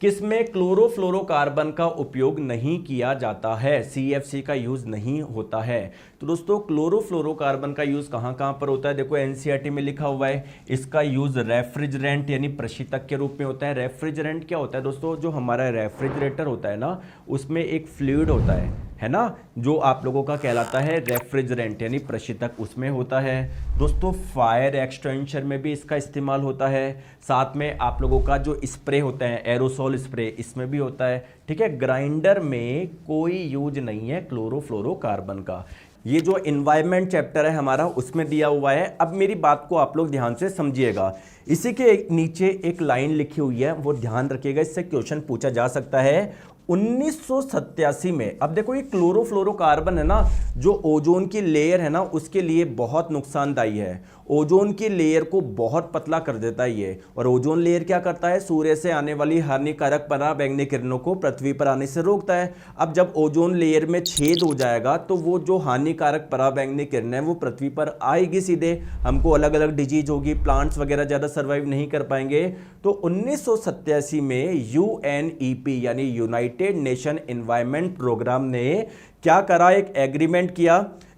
किसमें क्लोरोफ्लोरोकार्बन का उपयोग नहीं किया जाता है, सीएफसी का यूज नहीं होता है। तो दोस्तों क्लोरोफ्लोरोकार्बन का यूज कहां कहां पर होता है, देखो एनसीईआरटी में लिखा हुआ है। इसका यूज रेफ्रिजरेंट यानी प्रशीतक के रूप में होता है। रेफ्रिजरेंट क्या होता है दोस्तों, जो हमारा रेफ्रिजरेटर होता है ना, उसमें एक फ्लूइड होता है ना, जो आप लोगों का कहलाता है रेफ्रिजरेंट यानी प्रशीतक, उसमें होता है। दोस्तों फायर एक्सटेंशन में भी इसका इस्तेमाल होता है। साथ में आप लोगों का जो स्प्रे होता है एरोसोल स्प्रे, इसमें भी होता है। ठीक है, ग्राइंडर में कोई यूज नहीं है क्लोरोफ्लोरोकार्बन का। ये जो एनवायरनमेंट चैप्टर है हमारा, उसमें दिया हुआ है। अब मेरी बात को आप लोग ध्यान से समझिएगा। इसी के नीचे एक लाइन लिखी हुई है, वो ध्यान रखिएगा, इससे क्वेश्चन पूछा जा सकता है। 1987 में, अब देखो ये क्लोरोफ्लोरोकार्बन है ना, जो ओजोन की लेयर है ना, उसके लिए बहुत नुकसानदायी है। ओजोन की लेयर को बहुत पतला कर देता है ये। और ओजोन लेयर क्या करता है, सूर्य से आने वाली हानिकारक पराबैंगनी किरणों को पृथ्वी पर आने से रोकता है। अब जब ओजोन लेयर में छेद हो जाएगा तो वो जो हानिकारक पराबैंगनी किरण है वो पृथ्वी पर आएगी सीधे, हमको अलग अलग डिजीज होगी, प्लांट्स वगैरह ज्यादा सर्वाइव नहीं कर पाएंगे। तो 1987 में यूएनईपी यानी यूनाइटेड नेशन एनवायरनमेंट प्रोग्राम ने क्या करा, एक एग्रीमेंट किया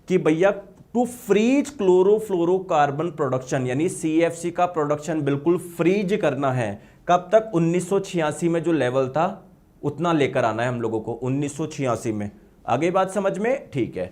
कि भैया टू फ्रीज क्लोरोफ्लोरोकार्बन प्रोडक्शन यानी सीएफसी का प्रोडक्शन बिल्कुल फ्रीज करना है। कब तक, 1986 में जो लेवल था उतना लेकर आना है हम लोगों को 1986 में। आगे बात समझ में, ठीक है।